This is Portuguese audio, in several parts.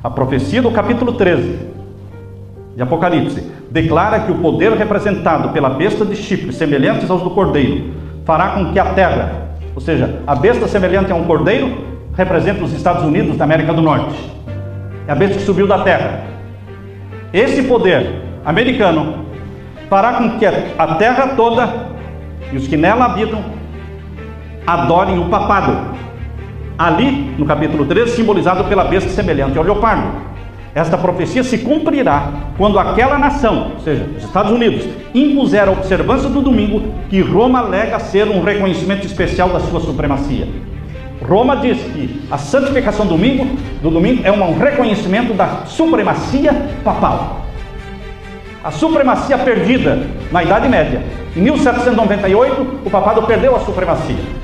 A profecia do capítulo 13 de Apocalipse declara que o poder representado pela besta de chifre, semelhantes aos do cordeiro, fará com que a terra, ou seja, a besta semelhante a um cordeiro, representa os Estados Unidos da América do Norte. É a besta que subiu da terra. Esse poder americano fará com que a terra toda e os que nela habitam adorem o papado. Ali, no capítulo 13, simbolizado pela besta semelhante ao leopardo. Esta profecia se cumprirá quando aquela nação, ou seja, os Estados Unidos, impuser a observância do domingo, que Roma alega ser um reconhecimento especial da sua supremacia. Roma diz que a santificação do domingo é um reconhecimento da supremacia papal. A supremacia perdida na Idade Média. Em 1798, o papado perdeu a supremacia.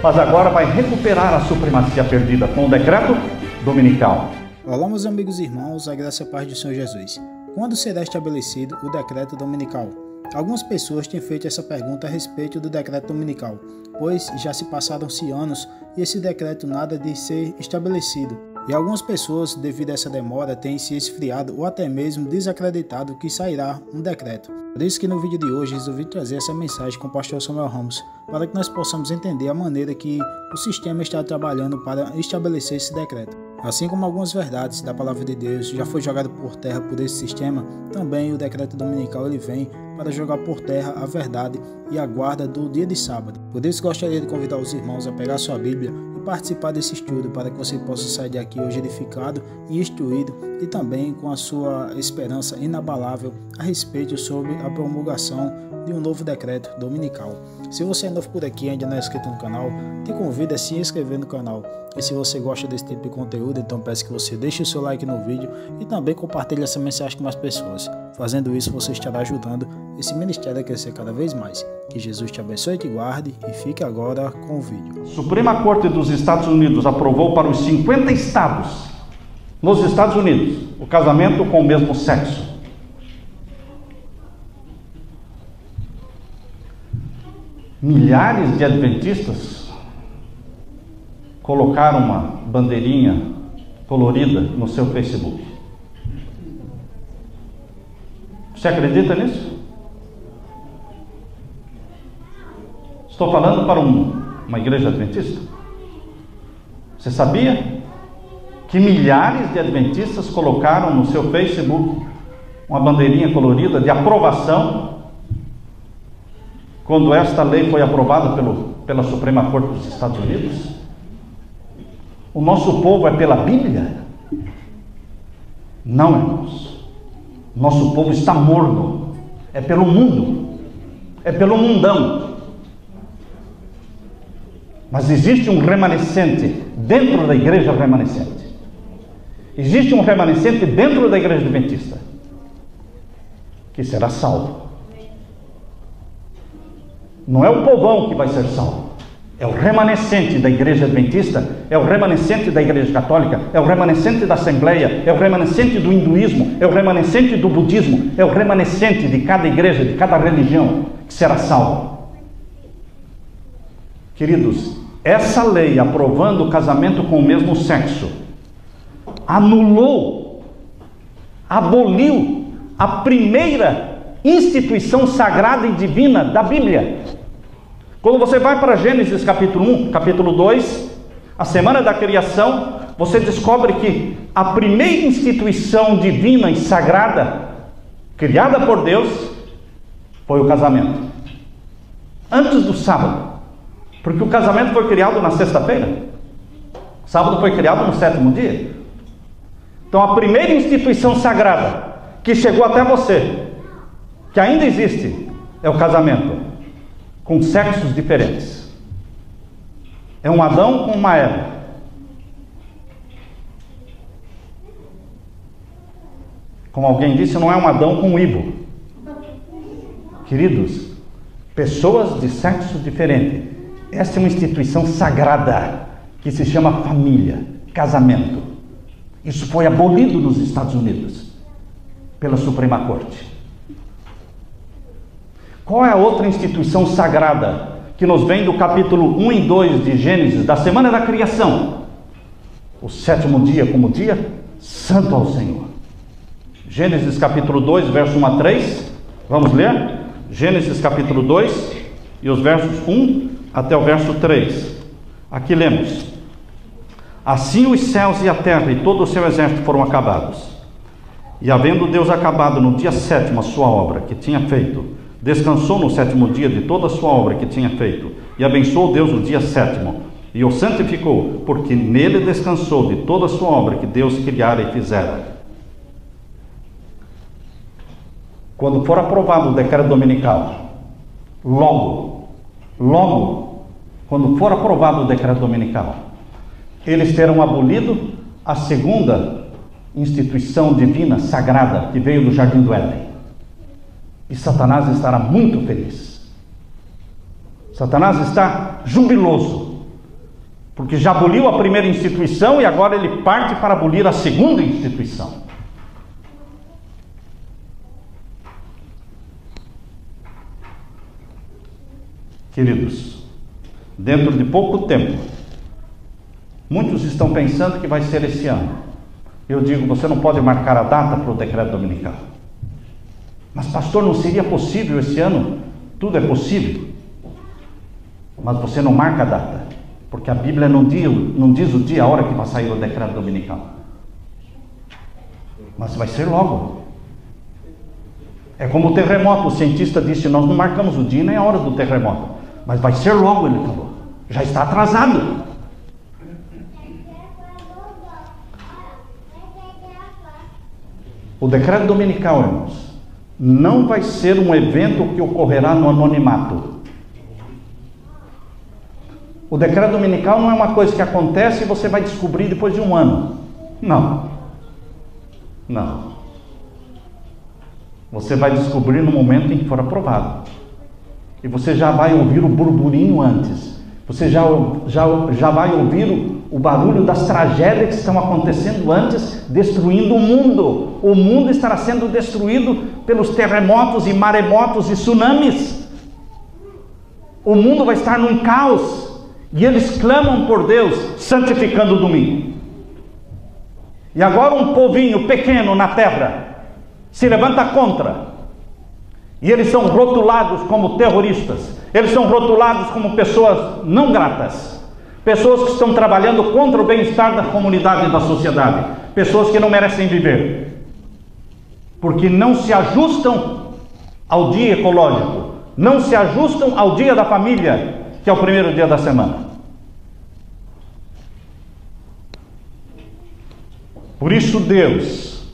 Mas agora vai recuperar a supremacia perdida com o decreto dominical. Olá, meus amigos e irmãos, a graça e a paz do Senhor Jesus. Quando será estabelecido o decreto dominical? Algumas pessoas têm feito essa pergunta a respeito do decreto dominical, pois já se passaram-se anos e esse decreto nada de ser estabelecido. E algumas pessoas, devido a essa demora, têm se esfriado ou até mesmo desacreditado que sairá um decreto. Por isso que no vídeo de hoje resolvi trazer essa mensagem com o pastor Samuel Ramos, para que nós possamos entender a maneira que o sistema está trabalhando para estabelecer esse decreto. Assim como algumas verdades da palavra de Deus já foi jogado por terra por esse sistema, também o decreto dominical ele vem para jogar por terra a verdade e a guarda do dia de sábado. Por isso gostaria de convidar os irmãos a pegar sua Bíblia e participar desse estudo, para que você possa sair daqui hoje edificado e instruído e também com a sua esperança inabalável a respeito sobre a promulgação de um novo decreto dominical. Se você é novo por aqui e ainda não é inscrito no canal, te convido a se inscrever no canal. E se você gosta desse tipo de conteúdo, então peço que você deixe o seu like no vídeo e também compartilhe essa mensagem com mais pessoas. Fazendo isso, você estará ajudando esse ministério a crescer cada vez mais. Que Jesus te abençoe e te guarde, e fique agora com o vídeo. A Suprema Corte dos Estados Unidos aprovou para os 50 estados nos Estados Unidos o casamento com o mesmo sexo. Milhares de adventistas colocaram uma bandeirinha colorida no seu Facebook. Você acredita nisso? Estou falando para uma igreja adventista. Você sabia que milhares de adventistas colocaram no seu Facebook uma bandeirinha colorida de aprovação quando esta lei foi aprovada pela Suprema Corte dos Estados Unidos? O nosso povo é pela Bíblia? Não, irmãos. Nosso povo está morno. É pelo mundo. É pelo mundão. Mas existe um remanescente dentro da igreja remanescente. Existe um remanescente dentro da igreja adventista que será salvo. Não é o povão que vai ser salvo. É o remanescente da igreja adventista, é o remanescente da igreja católica, é o remanescente da assembleia, é o remanescente do hinduísmo, é o remanescente do budismo, é o remanescente de cada igreja, de cada religião que será salvo. Queridos, essa lei aprovando o casamento com o mesmo sexo anulou, aboliu a primeira instituição sagrada e divina da Bíblia. Quando você vai para Gênesis capítulo 1, capítulo 2, a semana da criação, você descobre que a primeira instituição divina e sagrada, criada por Deus, foi o casamento. Antes do sábado. Porque o casamento foi criado na sexta-feira. O sábado foi criado no sétimo dia. Então a primeira instituição sagrada que chegou até você, que ainda existe, é o casamento. Com sexos diferentes. É um Adão com uma Eva. Como alguém disse, não é um Adão com um Ivo. Queridos, pessoas de sexo diferente. Essa é uma instituição sagrada que se chama família, casamento. Isso foi abolido nos Estados Unidos pela Suprema Corte. Qual é a outra instituição sagrada que nos vem do capítulo 1 e 2 de Gênesis, da semana da criação? o sétimo dia como dia santo ao Senhor. Gênesis capítulo 2, verso 1 a 3. Vamos ler? Gênesis capítulo 2 e os versos 1 até o verso 3. Aqui lemos: Assim os céus e a terra e todo o seu exército foram acabados. E havendo Deus acabado no dia sétimo a sua obra que tinha feito, descansou no sétimo dia de toda a sua obra que tinha feito, e abençoou Deus o dia sétimo, e o santificou, porque nele descansou de toda a sua obra que Deus criara e fizera. Quando for aprovado o decreto dominical, logo, quando for aprovado o decreto dominical, eles terão abolido a segunda instituição divina, sagrada, que veio do Jardim do Éden. E Satanás estará muito feliz. Satanás está jubiloso, porque já aboliu a primeira instituição e agora ele parte para abolir a segunda instituição. Queridos, dentro de pouco tempo, muitos estão pensando que vai ser esse ano. Eu digo, você não pode marcar a data para o decreto dominical. Mas pastor, não seria possível esse ano? Tudo é possível. Mas você não marca a data, porque a Bíblia não diz o dia, a hora que vai sair o decreto dominical. Mas vai ser logo. É como o terremoto, o cientista disse, nós não marcamos o dia nem a hora do terremoto, mas vai ser logo, ele falou. Já está atrasado. O decreto dominical, irmãos, não vai ser um evento que ocorrerá no anonimato. O decreto dominical não é uma coisa que acontece e você vai descobrir depois de um ano. Não. Você vai descobrir no momento em que for aprovado. E você já vai ouvir o burburinho antes. Você já vai ouvir o barulho das tragédias que estão acontecendo antes, destruindo o mundo. O mundo estará sendo destruído pelos terremotos e maremotos e tsunamis. O mundo vai estar num caos. E eles clamam por Deus, santificando o domingo. E agora um povinho pequeno na terra se levanta contra. E eles são rotulados como terroristas. Eles são rotulados como pessoas não gratas. Pessoas que estão trabalhando contra o bem-estar da comunidade e da sociedade. Pessoas que não merecem viver. Porque não se ajustam ao dia ecológico. Não se ajustam ao dia da família, que é o primeiro dia da semana. Por isso Deus,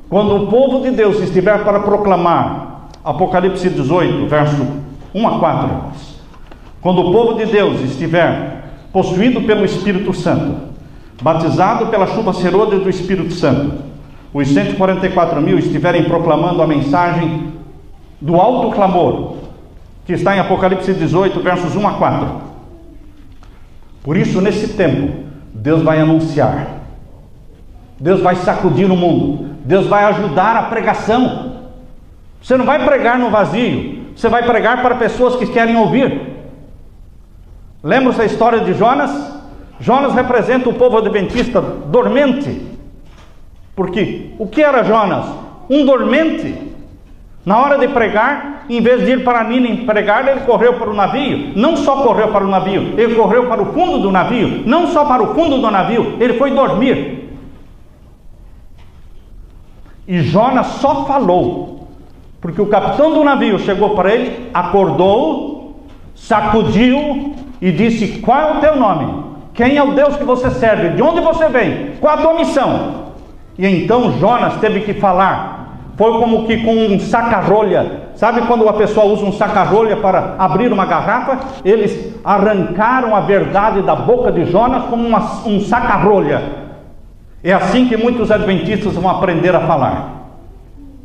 quando o povo de Deus estiver para proclamar, Apocalipse 18, verso 1 a 4, quando o povo de Deus estiver possuído pelo Espírito Santo, batizado pela chuva serôdia do Espírito Santo, os 144.000 estiverem proclamando a mensagem do alto clamor, que está em Apocalipse 18, versos 1 a 4. Por isso, nesse tempo, Deus vai anunciar, Deus vai sacudir o mundo, Deus vai ajudar a pregação. Você não vai pregar no vazio, você vai pregar para pessoas que querem ouvir. Lembra-se a história de Jonas? Jonas representa o povo adventista dormente. Porque o que era Jonas? Um dormente. Na hora de pregar, em vez de ir para Nínive pregar, ele correu para o navio. Não só correu para o navio, ele correu para o fundo do navio. Não só para o fundo do navio, ele foi dormir. E Jonas só falou, porque o capitão do navio chegou para ele, acordou, sacudiu e disse: qual é o teu nome? Quem é o Deus que você serve? De onde você vem? Qual a tua missão? E então Jonas teve que falar. Foi como que com um saca-rolha. Sabe quando a pessoa usa um saca-rolha para abrir uma garrafa? Eles arrancaram a verdade da boca de Jonas como um saca-rolha. É assim que muitos adventistas vão aprender a falar.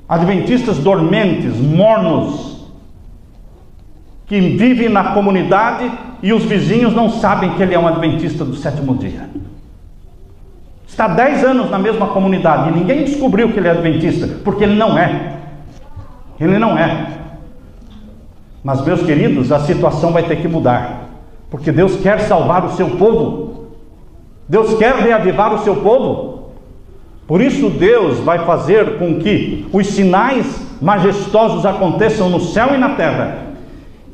Adventistas dormentes, mornos, que vivem na comunidade e os vizinhos não sabem que ele é um adventista do sétimo dia. Está 10 anos na mesma comunidade e ninguém descobriu que ele é adventista, porque ele não é. Ele não é. Mas, meus queridos, a situação vai ter que mudar, porque Deus quer salvar o seu povo. Deus quer reavivar o seu povo. Por isso Deus vai fazer com que os sinais majestosos aconteçam no céu e na terra.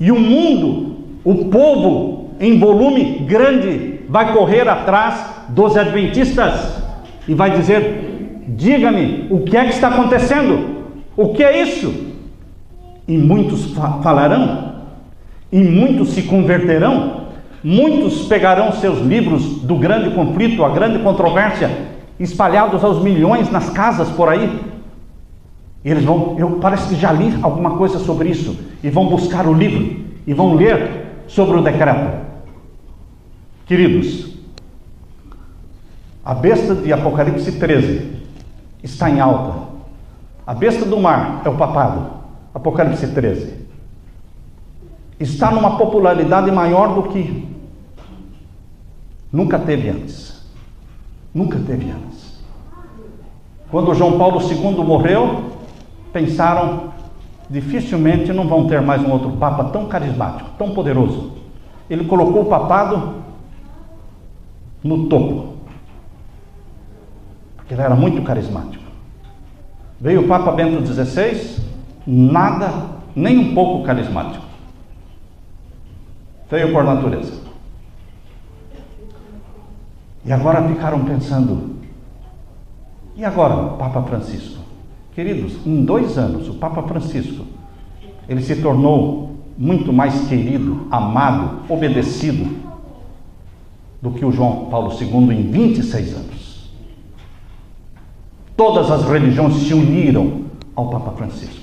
E o mundo, o povo em volume grande, vai correr atrás dos adventistas e vai dizer: diga-me, o que é que está acontecendo? O que é isso? E muitos falarão, e muitos se converterão, muitos pegarão seus livros do grande conflito, a grande controvérsia, espalhados aos milhões nas casas por aí. E eles vão, parece que já li alguma coisa sobre isso, e vão buscar o livro, e vão ler sobre o decreto. Queridos, a besta de Apocalipse 13 está em alta. A besta do mar é o papado, Apocalipse 13. Está numa popularidade maior do que nunca teve antes. Nunca teve antes. Quando João Paulo II morreu, pensaram, dificilmente não vão ter mais um outro papa tão carismático, tão poderoso. Ele colocou o papado no topo, porque ele era muito carismático. Veio o Papa Bento XVI, nada, nem um pouco carismático. Veio por natureza. E agora ficaram pensando, e agora o Papa Francisco? Queridos, em 2 anos, o Papa Francisco, ele se tornou muito mais querido, amado, obedecido do que o João Paulo II em 26 anos. Todas as religiões se uniram ao Papa Francisco.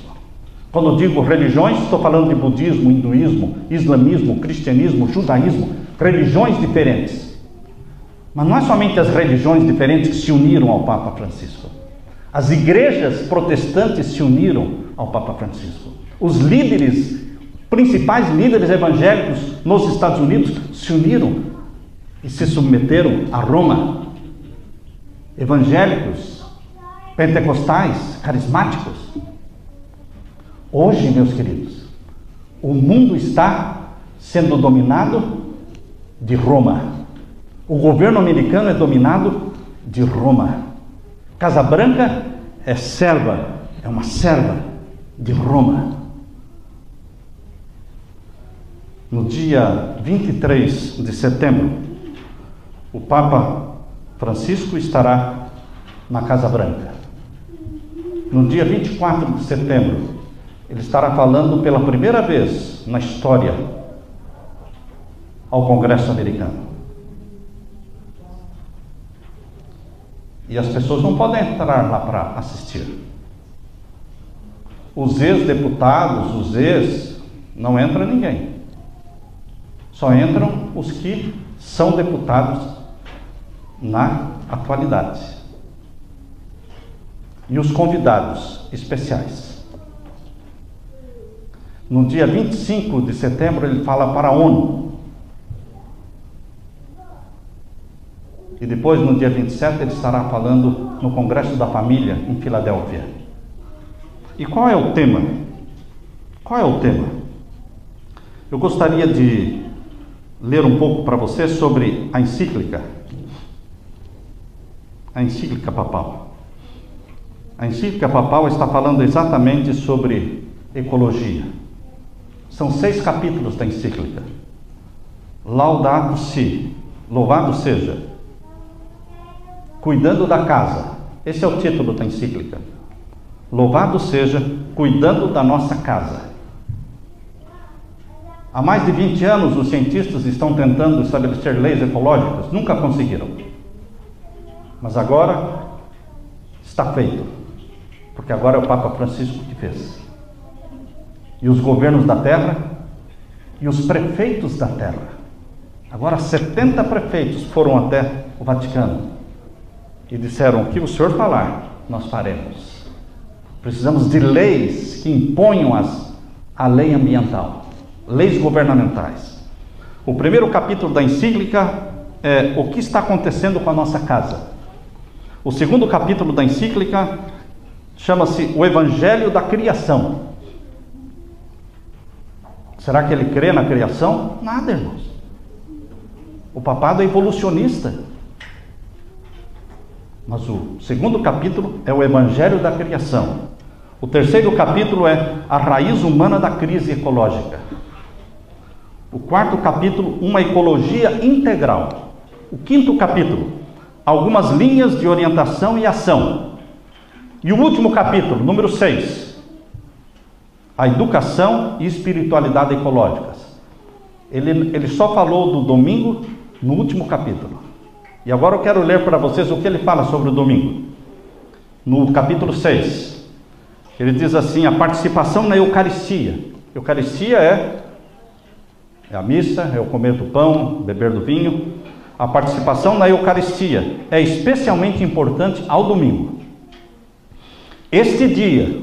Quando eu digo religiões, estou falando de budismo, hinduísmo, islamismo, cristianismo, judaísmo, religiões diferentes. Mas não é somente as religiões diferentes que se uniram ao Papa Francisco. As igrejas protestantes se uniram ao Papa Francisco. Os líderes, principais líderes evangélicos nos Estados Unidos se uniram e se submeteram a Roma. Evangélicos, pentecostais, carismáticos. Hoje, meus queridos, o mundo está sendo dominado de Roma. O governo americano é dominado de Roma. Casa Branca é serva, é uma serva de Roma. No dia 23 de setembro, o Papa Francisco estará na Casa Branca. No dia 24 de setembro, ele estará falando pela primeira vez na história ao Congresso americano. E as pessoas não podem entrar lá para assistir. Os ex-deputados, não entra ninguém. Só entram os que são deputados na atualidade. E os convidados especiais. No dia 25 de setembro, ele fala para a ONU. E depois, no dia 27, ele estará falando no Congresso da Família, em Filadélfia. E qual é o tema? Qual é o tema? Eu gostaria de ler um pouco para você sobre a encíclica papal. A encíclica papal está falando exatamente sobre ecologia. São 6 capítulos da encíclica. Laudato si, louvado seja, cuidando da casa. Esse é o título da encíclica. Louvado seja, cuidando da nossa casa. Há mais de 20 anos os cientistas estão tentando estabelecer leis ecológicas, nunca conseguiram. Mas agora está feito, porque agora é o Papa Francisco que fez. E os governos da terra e os prefeitos da terra. Agora 70 prefeitos foram até o Vaticano e disseram: o que o senhor falar, nós faremos. Precisamos de leis que imponham a lei ambiental, leis governamentais. O primeiro capítulo da encíclica é o que está acontecendo com a nossa casa. O segundo capítulo da encíclica chama-se o Evangelho da Criação. Será que ele crê na criação? Nada, irmãos. O papado é evolucionista. Mas o segundo capítulo é o Evangelho da Criação. O terceiro capítulo é a raiz humana da crise ecológica. O quarto capítulo, uma ecologia integral. O quinto capítulo, algumas linhas de orientação e ação. E o último capítulo, número 6, a educação e espiritualidade ecológicas. Ele só falou do domingo no último capítulo. E agora eu quero ler para vocês o que ele fala sobre o domingo. No capítulo 6, ele diz assim: a participação na Eucaristia. Eucaristia é a missa, é o comer do pão, beber do vinho. A participação na Eucaristia é especialmente importante ao domingo. Este dia,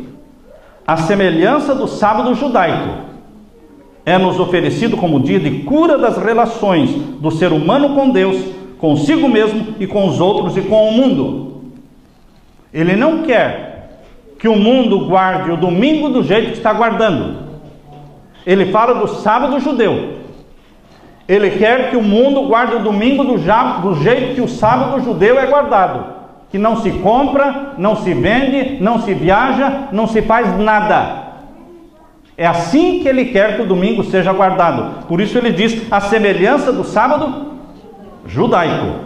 a semelhança do sábado judaico, é nos oferecido como dia de cura das relações do ser humano com Deus, consigo mesmo e com os outros e com o mundo. Ele não quer que o mundo guarde o domingo do jeito que está guardando. Ele fala do sábado judeu. Ele quer que o mundo guarde o domingo do jeito que o sábado judeu é guardado. Que não se compra, não se vende, não se viaja, não se faz nada. É assim que ele quer que o domingo seja guardado. Por isso ele diz, a semelhança do sábado judaico.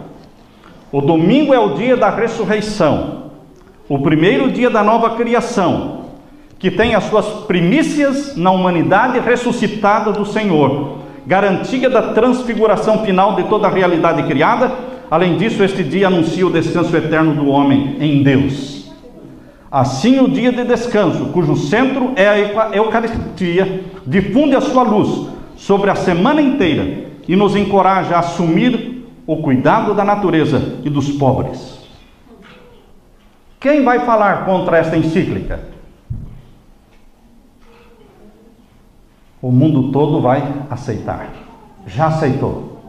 O domingo é o dia da ressurreição, o primeiro dia da nova criação, que tem as suas primícias na humanidade ressuscitada do Senhor, garantia da transfiguração final de toda a realidade criada. Além disso, este dia anuncia o descanso eterno do homem em Deus. Assim, o dia de descanso, cujo centro é a Eucaristia, difunde a sua luz sobre a semana inteira e nos encoraja a assumir o cuidado da natureza e dos pobres. Quem vai falar contra esta encíclica? O mundo todo vai aceitar. Já aceitou.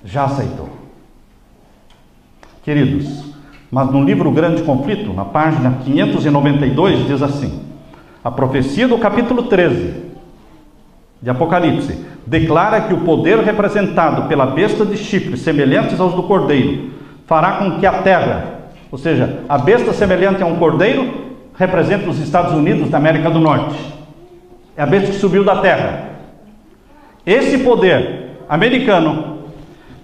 Já aceitou. Queridos, mas no livro Grande Conflito, na página 592, diz assim: a profecia do capítulo 13 de Apocalipse declara que o poder representado pela besta de chifres semelhantes aos do cordeiro fará com que a terra, ou seja, a besta semelhante a um cordeiro, representa os Estados Unidos da América do Norte. É a besta que subiu da terra. Esse poder americano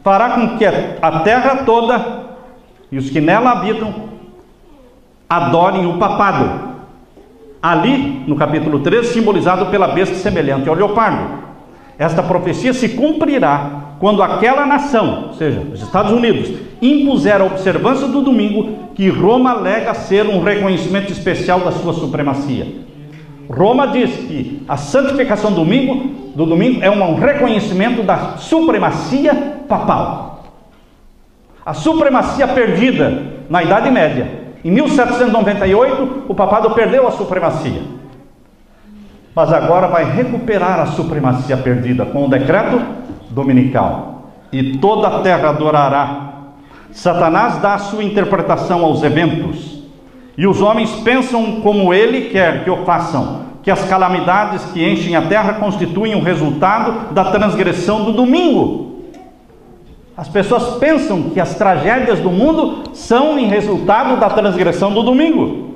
fará com que a terra toda e os que nela habitam adorem o papado. Ali, no capítulo 13, simbolizado pela besta semelhante ao leopardo. Esta profecia se cumprirá quando aquela nação, ou seja, os Estados Unidos, impuser a observância do domingo, que Roma alega ser um reconhecimento especial da sua supremacia. Roma diz que a santificação do domingo é um reconhecimento da supremacia papal. A supremacia perdida na Idade Média. Em 1798, o papado perdeu a supremacia. Mas agora vai recuperar a supremacia perdida com o decreto dominical. E toda a terra adorará. Satanás dá a sua interpretação aos eventos. E os homens pensam como ele quer que o façam, que as calamidades que enchem a terra constituem o resultado da transgressão do domingo. As pessoas pensam que as tragédias do mundo são em resultado da transgressão do domingo.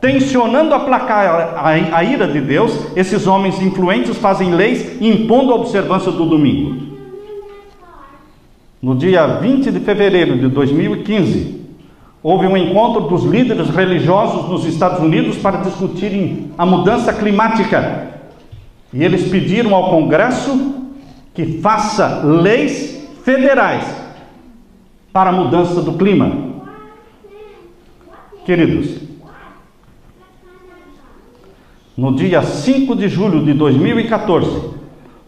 Tensionando aplacar a ira de Deus, esses homens influentes fazem leis impondo a observância do domingo. No dia 20 de fevereiro de 2015, houve um encontro dos líderes religiosos nos Estados Unidos para discutirem a mudança climática. E eles pediram ao Congresso que faça leis federais para a mudança do clima. Queridos, no dia 5 de julho de 2014,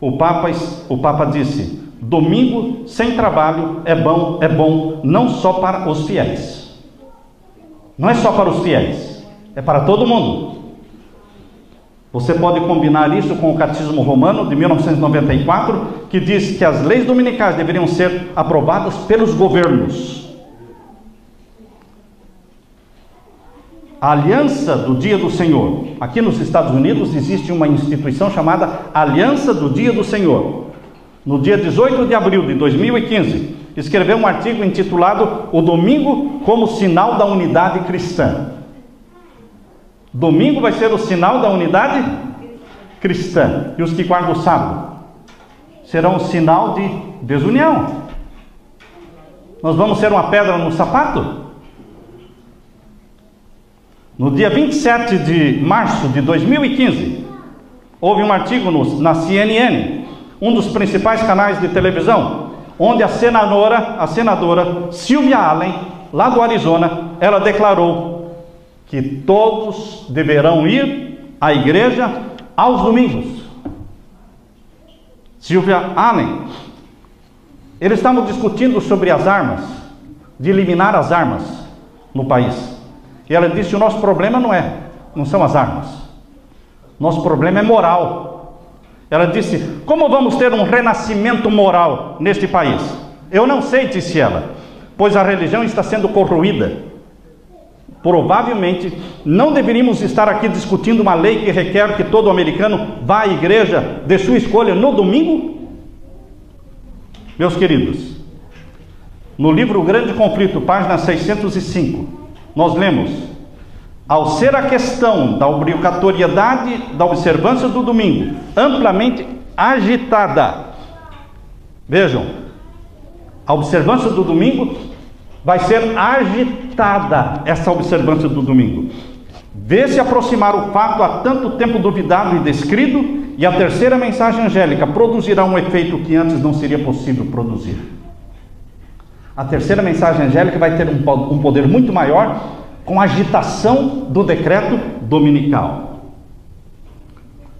o Papa disse: domingo sem trabalho é bom não só para os fiéis. Não é só para os fiéis, é para todo mundo. Você pode combinar isso com o Catecismo Romano de 1994, que diz que as leis dominicais deveriam ser aprovadas pelos governos. A Aliança do Dia do Senhor. Aqui nos Estados Unidos existe uma instituição chamada Aliança do Dia do Senhor. No dia 18 de abril de 2015, escreveu um artigo intitulado O Domingo como Sinal da Unidade Cristã. Domingo vai ser o sinal da unidade cristã. E os que guardam o sábado serão o sinal de desunião. Nós vamos ser uma pedra no sapato? No dia 27 de março de 2015, houve um artigo na CNN, um dos principais canais de televisão, onde a senadora Sylvia Allen, lá do Arizona, ela declarou que todos deverão ir à igreja aos domingos. Sylvia Allen. Eles estavam discutindo sobre as armas, de eliminar as armas no país. E ela disse: o nosso problema não são as armas. Nosso problema é moral. Ela disse: como vamos ter um renascimento moral neste país? Eu não sei, disse ela, pois a religião está sendo corroída. Provavelmente não deveríamos estar aqui discutindo uma lei que requer que todo americano vá à igreja de sua escolha no domingo? Meus queridos, no livro O Grande Conflito, página 605, nós lemos: ao ser a questão da obrigatoriedade da observância do domingo amplamente agitada, vejam, a observância do domingo vai ser agitada, essa observância do domingo. Vê-se aproximar o fato há tanto tempo duvidado e descrido, e a terceira mensagem angélica produzirá um efeito que antes não seria possível produzir. A terceira mensagem angélica vai ter um poder muito maior com a agitação do decreto dominical.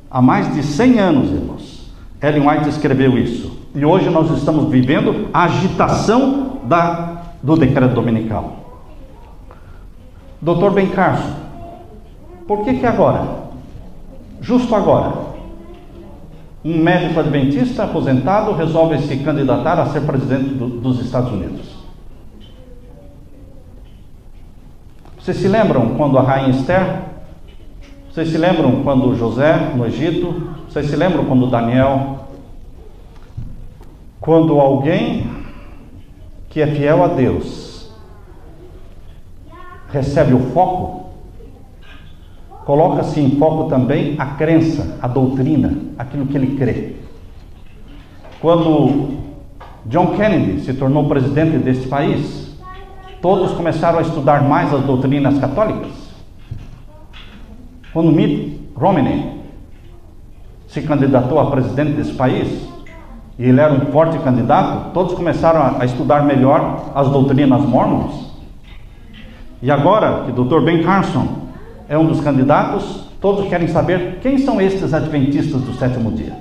Há mais de 100 anos, irmãos, Ellen White escreveu isso. E hoje nós estamos vivendo a agitação do decreto dominical. Dr. Ben Carson, por que agora, justo agora, um médico adventista aposentado resolve se candidatar a ser presidente dos Estados Unidos? Vocês se lembram quando a rainha Esther? Vocês se lembram quando José no Egito? Vocês se lembram quando Daniel? Quando alguém que é fiel a Deus recebe o foco, coloca-se em foco também a crença, a doutrina, aquilo que ele crê. Quando John Kennedy se tornou presidente deste país, todos começaram a estudar mais as doutrinas católicas. Quando Mitt Romney se candidatou a presidente desse país, e ele era um forte candidato, todos começaram a estudar melhor as doutrinas mormons. E agora que Dr. Ben Carson é um dos candidatos, todos querem saber quem são estes adventistas do sétimo dia.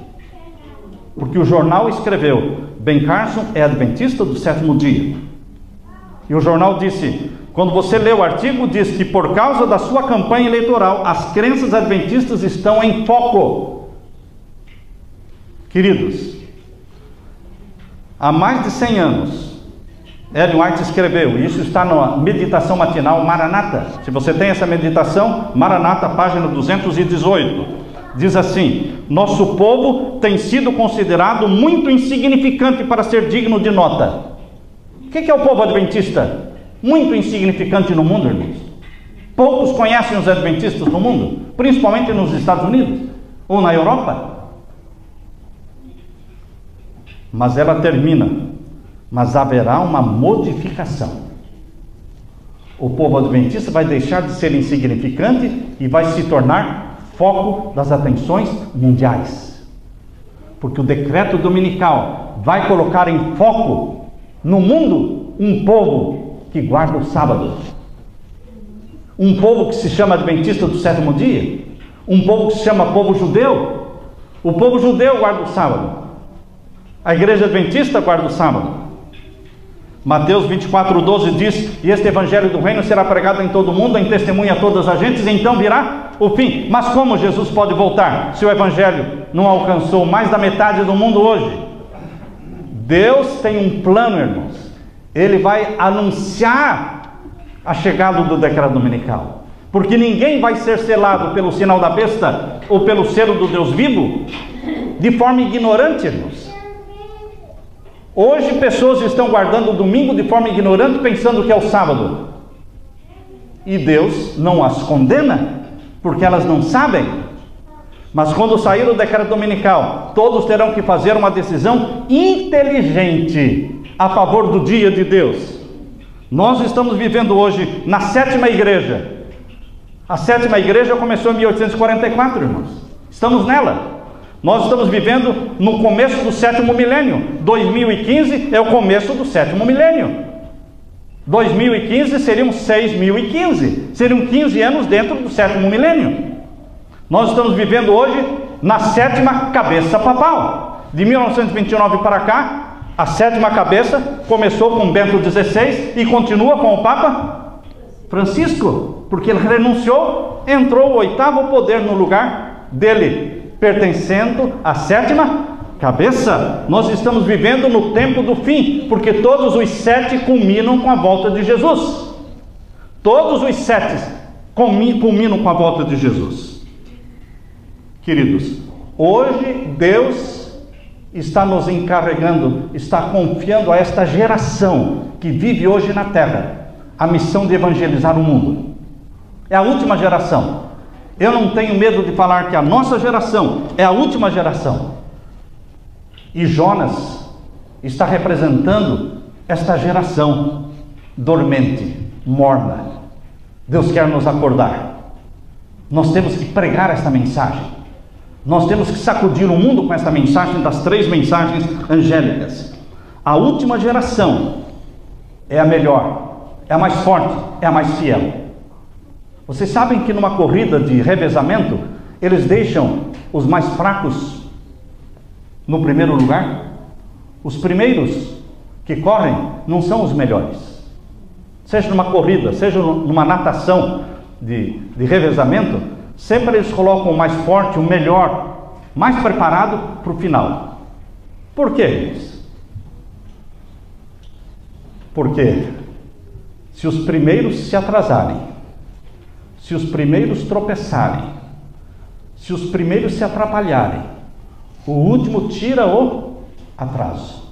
Porque o jornal escreveu: Ben Carson é adventista do sétimo dia. E o jornal disse: quando você lê o artigo, diz que por causa da sua campanha eleitoral, as crenças adventistas estão em foco. Queridos, há mais de 100 anos, Ellen White escreveu, e isso está na meditação matinal Maranata. Se você tem essa meditação, Maranata, página 218, diz assim: nosso povo tem sido considerado muito insignificante para ser digno de nota. O que é o povo adventista? Muito insignificante no mundo, irmãos. Poucos conhecem os adventistas no mundo, principalmente nos Estados Unidos ou na Europa. Mas ela termina: mas haverá uma modificação. O povo adventista vai deixar de ser insignificante e vai se tornar foco das atenções mundiais. Porque o decreto dominical vai colocar em foco no mundo um povo que guarda o sábado. Um povo que se chama adventista do sétimo dia. Um povo que se chama povo judeu. O povo judeu guarda o sábado. A igreja adventista guarda o sábado. Mateus 24:12 diz: e este evangelho do reino será pregado em todo o mundo, em testemunha a todas as gentes, e então virá o fim. Mas como Jesus pode voltar se o evangelho não alcançou mais da metade do mundo hoje? Deus tem um plano, irmãos. Ele vai anunciar a chegada do decreto dominical, porque ninguém vai ser selado pelo sinal da besta ou pelo selo do Deus vivo de forma ignorante, irmãos. Hoje pessoas estão guardando o domingo de forma ignorante, pensando que é o sábado. E Deus não as condena, porque elas não sabem. Mas quando sair o decreto dominical, todos terão que fazer uma decisão inteligente a favor do dia de Deus. Nós estamos vivendo hoje na 7ª igreja. A 7ª igreja começou em 1844, irmãos. Estamos nela. Nós estamos vivendo no começo do 7º milênio. 2015 é o começo do 7º milênio. 2015 seriam 6.015. Seriam 15 anos dentro do 7º milênio. Nós estamos vivendo hoje na 7ª cabeça papal. De 1929 para cá, a 7ª cabeça começou com Bento XVI e continua com o Papa Francisco, porque ele renunciou, entrou o 8º poder no lugar dele, pertencendo à 7ª cabeça. Nós estamos vivendo no tempo do fim, porque todos os 7 culminam com a volta de Jesus. Todos os 7 culminam com a volta de Jesus. Queridos, hoje Deus está nos encarregando, está confiando a esta geração que vive hoje na terra a missão de evangelizar o mundo. É a última geração. Eu não tenho medo de falar que a nossa geração é a última geração. E Jonas está representando esta geração dormente, morna. Deus quer nos acordar. Nós temos que pregar esta mensagem. Nós temos que sacudir o mundo com esta mensagem das 3 mensagens angélicas. A última geração é a melhor, é a mais forte, é a mais fiel. Vocês sabem que numa corrida de revezamento, eles deixam os mais fracos no primeiro lugar? Os primeiros que correm não são os melhores. Seja numa corrida, seja numa natação de revezamento, sempre eles colocam o mais forte, o melhor, mais preparado para o final. Por quê? Porque se os primeiros se atrasarem, se os primeiros tropeçarem, se os primeiros se atrapalharem, o último tira o atraso.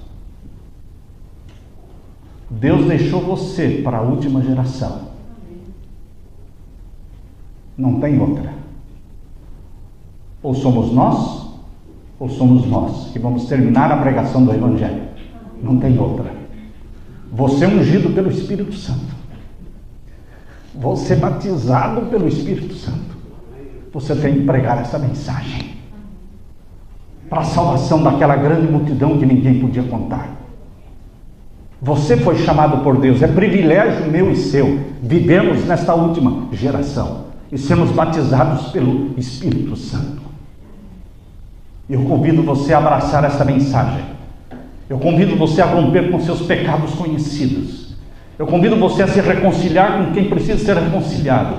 Deus deixou você para a última geração. Não tem outra. Ou somos nós que vamos terminar a pregação do Evangelho. Não tem outra. Você é ungido pelo Espírito Santo. Você é batizado pelo Espírito Santo. Você tem que pregar essa mensagem para a salvação daquela grande multidão que ninguém podia contar. Você foi chamado por Deus. É privilégio meu e seu vivemos nesta última geração e sermos batizados pelo Espírito Santo. Eu convido você a abraçar essa mensagem. Eu convido você a romper com seus pecados conhecidos. Eu convido você a se reconciliar com quem precisa ser reconciliado.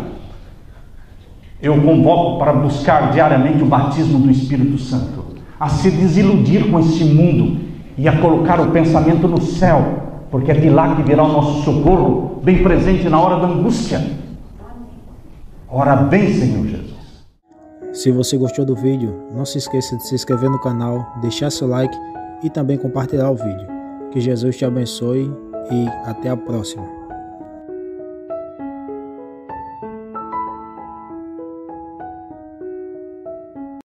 Eu convoco para buscar diariamente o batismo do Espírito Santo, a se desiludir com este mundo e a colocar o pensamento no céu, porque é de lá que virá o nosso socorro, bem presente na hora da angústia. Ora bem, Senhor Jesus. Se você gostou do vídeo, não se esqueça de se inscrever no canal, deixar seu like e também compartilhar o vídeo. Que Jesus te abençoe e até a próxima.